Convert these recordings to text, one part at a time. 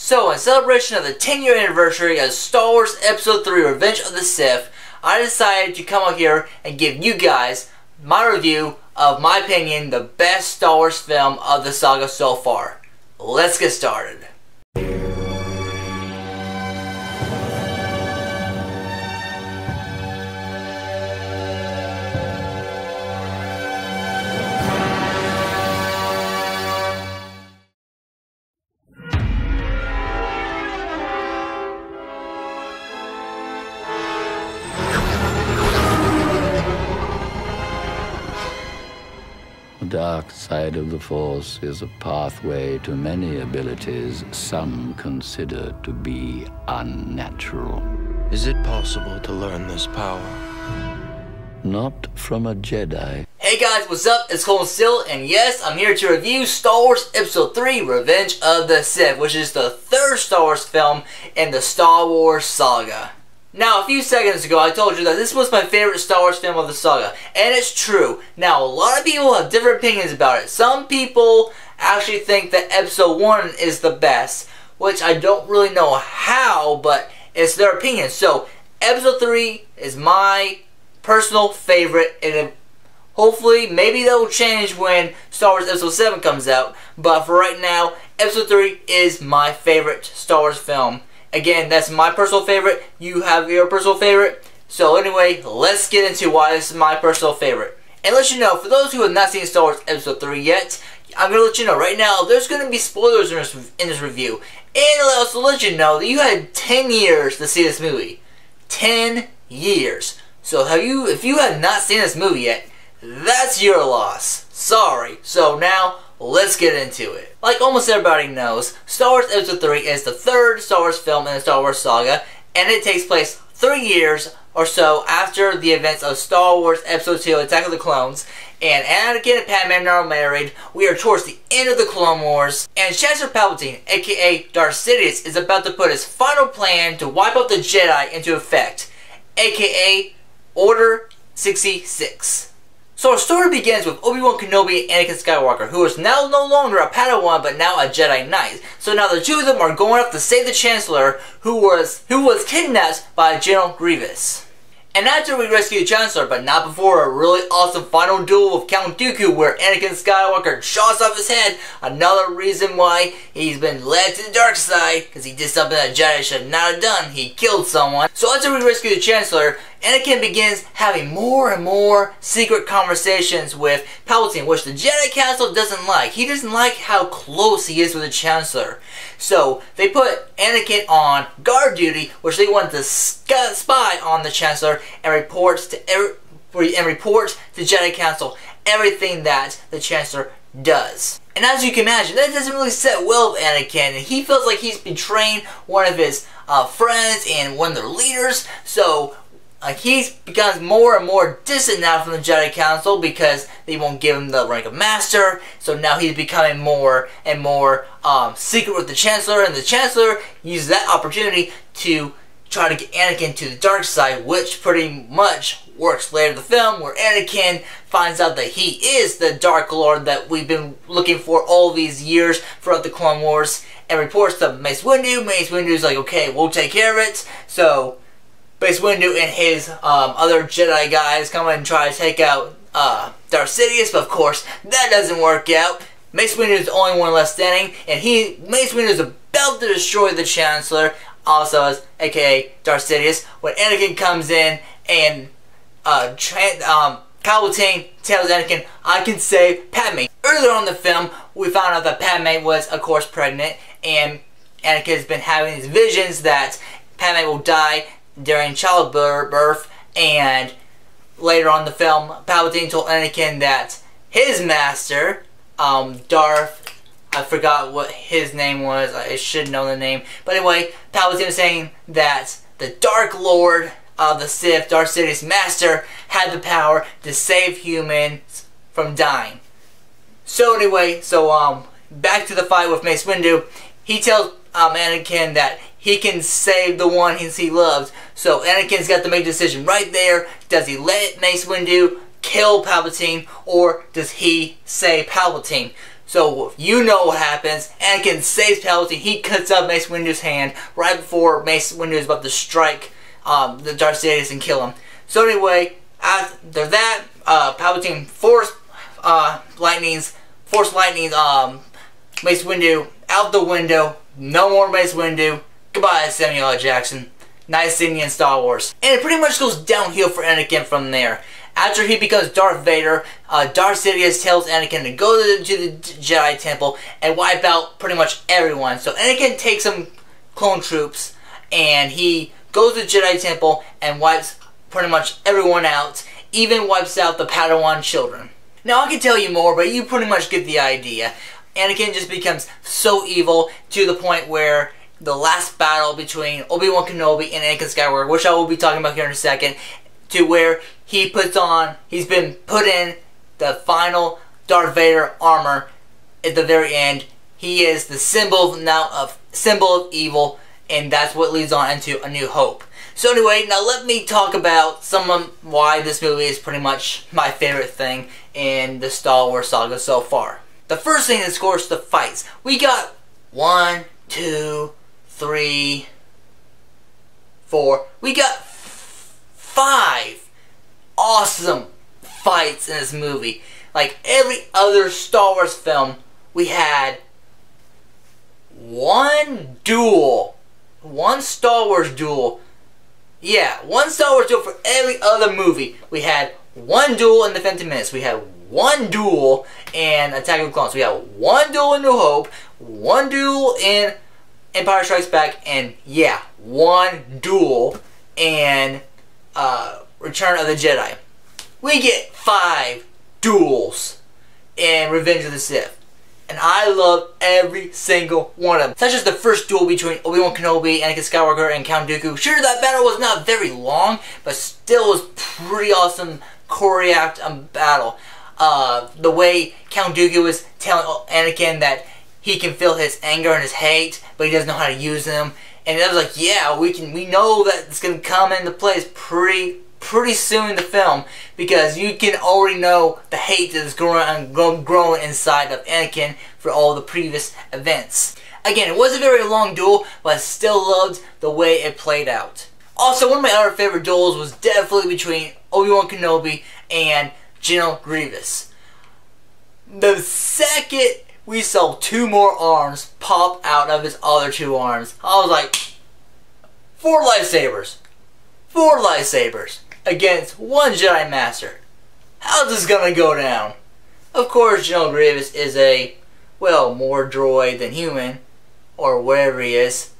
So, in celebration of the 10-year anniversary of Star Wars Episode 3 Revenge of the Sith, I decided to come out here and give you guys my review of my opinion, the best Star Wars film of the saga so far. Let's get started. The dark side of the Force is a pathway to many abilities some consider to be unnatural. Is it possible to learn this power? Not from a Jedi. Hey guys, what's up? It's Kolton still, and yes, I'm here to review Star Wars Episode 3 Revenge of the Sith, which is the third Star Wars film in the Star Wars saga. Now, a few seconds ago, I told you that this was my favorite Star Wars film of the saga, and it's true. Now, a lot of people have different opinions about it. Some people actually think that Episode 1 is the best, which I don't really know how, but it's their opinion. So, Episode 3 is my personal favorite, and hopefully, maybe that will change when Star Wars Episode 7 comes out, but for right now, Episode 3 is my favorite Star Wars film. Again, that's my personal favorite. You have your personal favorite. So anyway, let's get into why this is my personal favorite. And let you know, for those who have not seen Star Wars Episode 3 yet, I'm going to let you know right now, there's going to be spoilers in this review. And I'll also let you know that you had 10 years to see this movie. 10 years. So if you have not seen this movie yet, that's your loss. Sorry. So now, let's get into it. Like almost everybody knows, Star Wars Episode 3 is the third Star Wars film in the Star Wars saga, and it takes place 3 years or so after the events of Star Wars Episode 2 Attack of the Clones, and Anakin and Padme are married. We are towards the end of the Clone Wars, and Chancellor Palpatine, aka Darth Sidious, is about to put his final plan to wipe out the Jedi into effect, aka Order 66. So our story begins with Obi-Wan Kenobi and Anakin Skywalker, who is now no longer a Padawan but now a Jedi Knight. So now the two of them are going up to save the Chancellor, who was kidnapped by General Grievous. And after we rescue the Chancellor, but not before a really awesome final duel with Count Dooku where Anakin Skywalker chops off his head, another reason why he's been led to the dark side, because he did something that Jedi should not have done. He killed someone. So after we rescue the Chancellor, Anakin begins having more and more secret conversations with Palpatine, which the Jedi Council doesn't like. He doesn't like how close he is with the Chancellor. So they put Anakin on guard duty, which they want to spy on the Chancellor and report to Jedi Council everything that the Chancellor does. And as you can imagine, that doesn't really sit well with Anakin, and he feels like he's betraying one of his friends and one of their leaders. So he becomes more and more distant now from the Jedi Council because they won't give him the rank of Master. So now he's becoming more and more secret with the Chancellor, and the Chancellor uses that opportunity to try to get Anakin to the dark side, which pretty much works later in the film, where Anakin finds out that he is the Dark Lord that we've been looking for all these years throughout the Clone Wars, and reports to Mace Windu. Mace Windu's like, okay, we'll take care of it. So Mace Windu and his other Jedi guys come and try to take out Darth Sidious, but of course that doesn't work out. Mace Windu is the only one left standing, and Mace Windu is about to destroy the Chancellor, also as aka Darth Sidious, when Anakin comes in and Palpatine tells Anakin, I can save Padme. Earlier on in the film, we found out that Padme was, of course, pregnant, and Anakin has been having these visions that Padme will die during childbirth, and later on in the film, Palpatine told Anakin that his master, I forgot what his name was, I should know the name, but anyway, Palpatine was saying that the Dark Lord of the Sith, Darth Sidious' master, had the power to save humans from dying. So anyway, back to the fight with Mace Windu. He tells Anakin that he can save the one he loves. So Anakin's got to make a decision right there. Does he let Mace Windu kill Palpatine, or does he save Palpatine? So you know what happens. Anakin saves Palpatine. He cuts up Mace Windu's hand right before Mace Windu is about to strike the Darth Sidious and kill him. So anyway, after that, Palpatine force lightnings Mace Windu out the window. No more Mace Windu. Goodbye, Samuel L. Jackson. Nice seeing you in Star Wars. And it pretty much goes downhill for Anakin from there. After he becomes Darth Vader, Darth Sidious tells Anakin to go to the Jedi Temple and wipe out pretty much everyone. So Anakin takes some clone troops and he goes to the Jedi Temple and wipes pretty much everyone out. Even wipes out the Padawan children. Now I can tell you more, but you pretty much get the idea. Anakin just becomes so evil to the point where the last battle between Obi-Wan Kenobi and Anakin Skywalker, which I will be talking about here in a second, to where he's been put in the final Darth Vader armor at the very end. He is the symbol of evil, and that's what leads on into A New Hope. So anyway, now let me talk about why this movie is pretty much my favorite thing in the Star Wars saga so far. The first thing is, of course, the fights. We got 1, 2, 3, 4. We got 5 awesome fights in this movie. Like every other Star Wars film, we had one duel. One Star Wars duel. Yeah, one Star Wars duel for every other movie. We had one duel in The Phantom Menace. We had one duel in Attack of the Clones. We had one duel in New Hope. One duel in Empire Strikes Back. And yeah, one duel in Return of the Jedi. We get 5 duels in Revenge of the Sith. And I love every single one of them. Such as the first duel between Obi-Wan Kenobi, Anakin Skywalker, and Count Dooku. Sure, that battle was not very long, but still was pretty awesome choreographed battle. The way Count Dooku was telling Anakin that he can feel his anger and his hate, but he doesn't know how to use them. And I was like, yeah, we know that it's going to come into place pretty soon in the film, because you can already know the hate that is growing inside of Anakin for all the previous events. Again, it was a very long duel, but I still loved the way it played out. Also, one of my other favorite duels was definitely between Obi-Wan Kenobi and General Grievous. The second we saw 2 more arms pop out of his other 2 arms, I was like, 4 lightsabers. 4 lightsabers against 1 Jedi Master. How's this gonna go down? Of course, General Grievous is more droid than human, or wherever he is.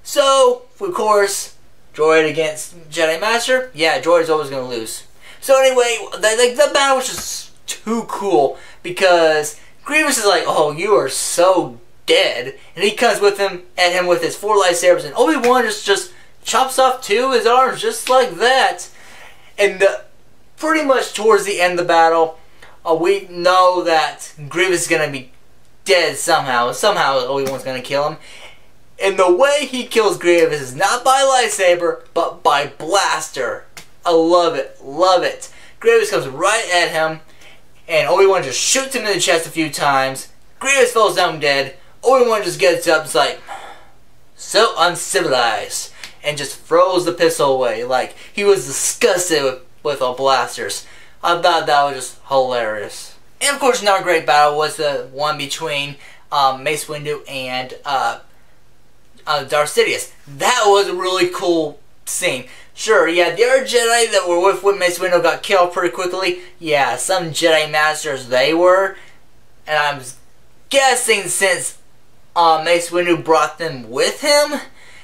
So, of course, droid against Jedi Master, yeah, droid's always gonna lose. So anyway, the battle was just too cool, because Grievous is like, oh, you are so dead, and he comes at him with his 4 lightsabers, and Obi-Wan just chops off 2 of his arms just like that. And pretty much towards the end of the battle, we know that Grievous is going to be dead somehow. Somehow Obi-Wan's going to kill him. And the way he kills Grievous is not by lightsaber, but by blaster. I love it. Love it. Grievous comes right at him, and Obi-Wan just shoots him in the chest a few times. Grievous falls down dead. Obi-Wan just gets up and is like, so uncivilized, and just throws the pistol away like he was disgusted with all blasters. I thought that was just hilarious. And of course, another great battle was the one between Mace Windu and Darth Sidious. That was a really cool scene. Sure, yeah, the other Jedi that were with Mace Windu got killed pretty quickly. Yeah, some Jedi Masters they were. And I'm guessing since Mace Windu brought them with him,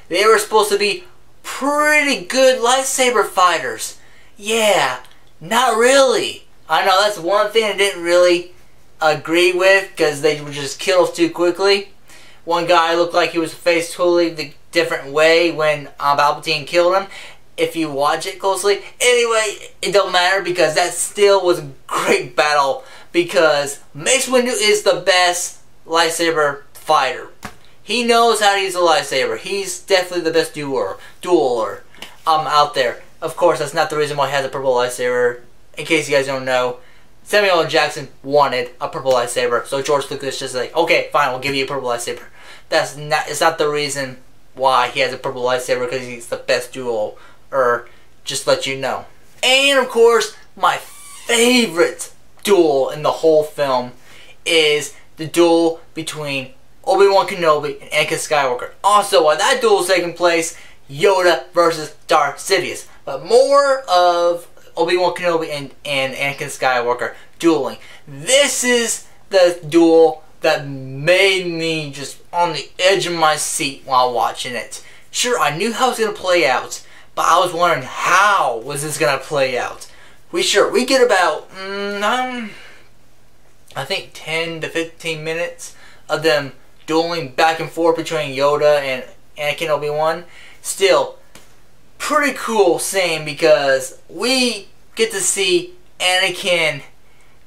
they were supposed to be pretty good lightsaber fighters. Yeah, not really. I know that's one thing I didn't really agree with, because they were just killed too quickly. One guy looked like he was faced totally the different way when Palpatine killed him, if you watch it closely. Anyway, it don't matter, because that still was a great battle, because Mace Windu is the best lightsaber fighter. He knows how to use a lightsaber. He's definitely the best dueler out there. Of course, that's not the reason why he has a purple lightsaber. In case you guys don't know, Samuel L. Jackson wanted a purple lightsaber, so George Lucas just like, okay, fine, we'll give you a purple lightsaber. It's not the reason why he has a purple lightsaber, because he's the best duel, or just let you know. And of course, my favorite duel in the whole film is the duel between Obi-Wan Kenobi and Anakin Skywalker. Also, while that duel is taking place, Yoda versus Darth Sidious. But more of Obi-Wan Kenobi and Anakin Skywalker dueling. This is the duel that made me just on the edge of my seat while watching it. Sure, I knew how it was going to play out, but I was wondering how was this going to play out. We get about, I think 10 to 15 minutes of them dueling back and forth between Yoda and Anakin Obi-Wan. Still, pretty cool scene because we get to see Anakin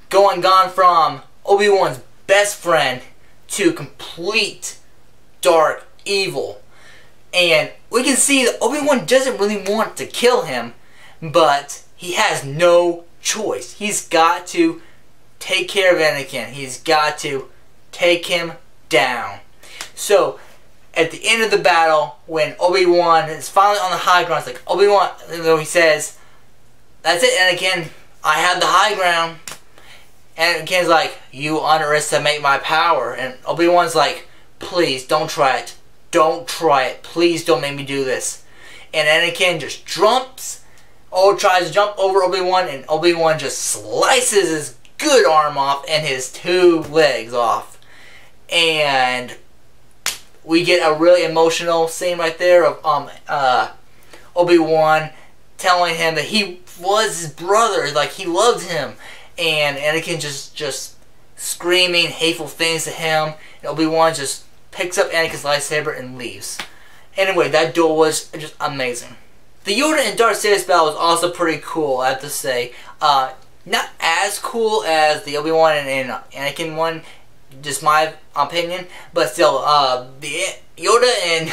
gone from Obi-Wan's best friend to complete dark evil. And we can see that Obi-Wan doesn't really want to kill him, but he has no choice. He's got to take care of Anakin. He's got to take him down. So, at the end of the battle, when Obi-Wan is finally on the high ground, it's like, Obi-Wan, he says, that's it, Anakin, I have the high ground. And Anakin's like, you underestimate my power. And Obi-Wan's like, please, don't try it. Don't try it. Please don't make me do this. And Anakin just tries to jump over Obi-Wan, and Obi-Wan just slices his good arm off and his 2 legs off. And we get a really emotional scene right there of Obi-Wan telling him that he was his brother, like he loved him, and Anakin just screaming hateful things to him, and Obi-Wan just picks up Anakin's lightsaber and leaves. Anyway, that duel was just amazing. The Yoda and Darth Sidious battle was also pretty cool, I have to say. Not as cool as the Obi-Wan and Anakin one, just my opinion, but still, the Yoda and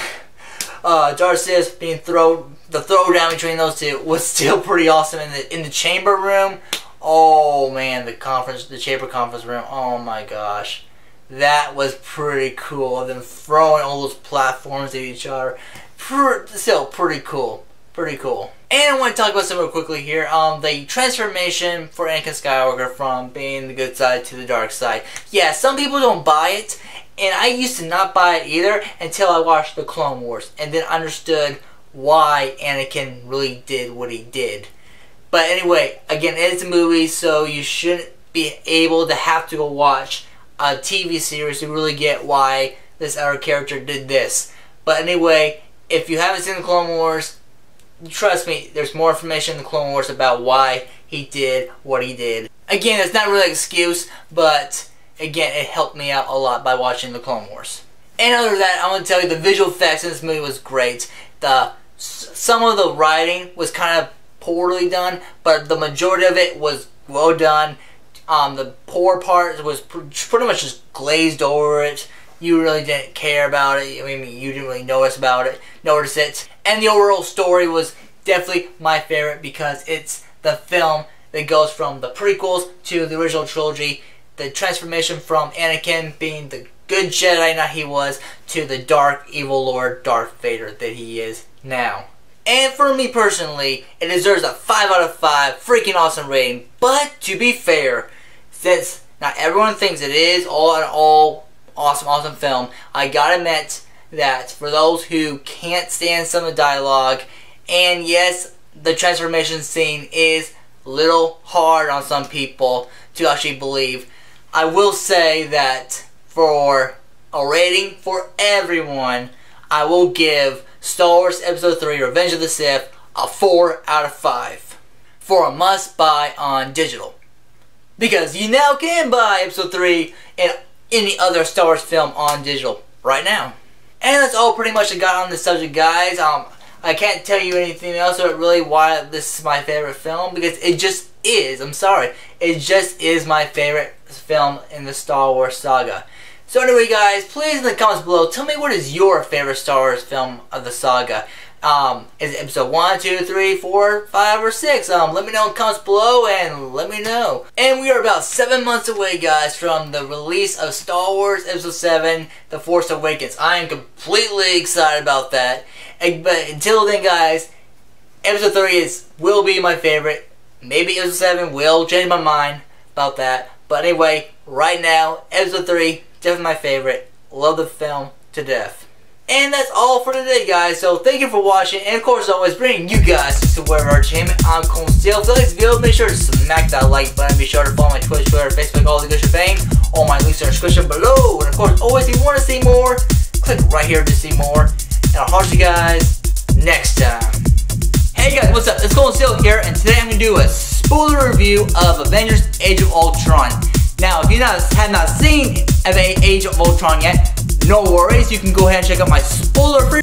Darth Sidious being the throwdown between those two was still pretty awesome. In the chamber room, oh man, the chamber conference room, oh my gosh, that was pretty cool. Them throwing all those platforms at each other, still pretty cool. Pretty cool. And I want to talk about something real quickly here. The transformation for Anakin Skywalker from being the good side to the dark side. Yeah, some people don't buy it, and I used to not buy it either until I watched the Clone Wars and then understood why Anakin really did what he did. But anyway, again, it's a movie, so you shouldn't be able to have to go watch a TV series to really get why this other character did this. But anyway, if you haven't seen the Clone Wars, trust me, there's more information in the Clone Wars about why he did what he did. Again, it's not really an excuse, but again, it helped me out a lot by watching the Clone Wars. And other than that, I want to tell you the visual effects in this movie was great. Some of the writing was kind of poorly done, but the majority of it was well done. The poor part was pretty much just glazed over it. You really didn't care about it. I mean, you didn't really notice it. And the overall story was definitely my favorite because it's the film that goes from the prequels to the original trilogy. The transformation from Anakin being the good Jedi Knight he was to the dark evil Lord Darth Vader that he is now. And for me personally, it deserves a 5 out of 5 freaking awesome rating. But to be fair, since not everyone thinks it is all in all awesome film, I gotta admit that for those who can't stand some of the dialogue, and yes, the transformation scene is a little hard on some people to actually believe, I will say that for a rating for everyone, I will give Star Wars Episode 3 Revenge of the Sith a 4 out of 5 for a must buy on digital. Because you now can buy Episode 3 and any other Star Wars film on digital right now. And that's all pretty much I got on this subject, guys. I can't tell you anything else about really why this is my favorite film, because it just is. I'm sorry. It just is my favorite film in the Star Wars saga. So anyway, guys, please in the comments below, tell me what is your favorite Star Wars film of the saga. Is it episode 1, 2, 3, 4, 5, or 6? Let me know in the comments below and let me know. And we are about 7 months away, guys, from the release of Star Wars Episode 7, The Force Awakens. I am completely excited about that. But until then, guys, Episode 3 will be my favorite. Maybe Episode 7 will change my mind about that. But anyway, right now, Episode 3, definitely my favorite. Love the film to death. And that's all for today, guys. So thank you for watching. And of course, as always, bringing you guys to Web Entertainment. I'm Kolton. If you like this video, make sure to smack that like button. Be sure to follow my Twitch, Twitter, Facebook, all the good shebang. All my links are in the description below. And of course, always, if you want to see more, click right here to see more. And I'll catch you guys next time. Hey guys, what's up? It's Kolton here, and today I'm going to do a spoiler review of Avengers Age of Ultron. Now, if you have not seen Age of Ultron yet, no worries, you can go ahead and check out my spoiler-free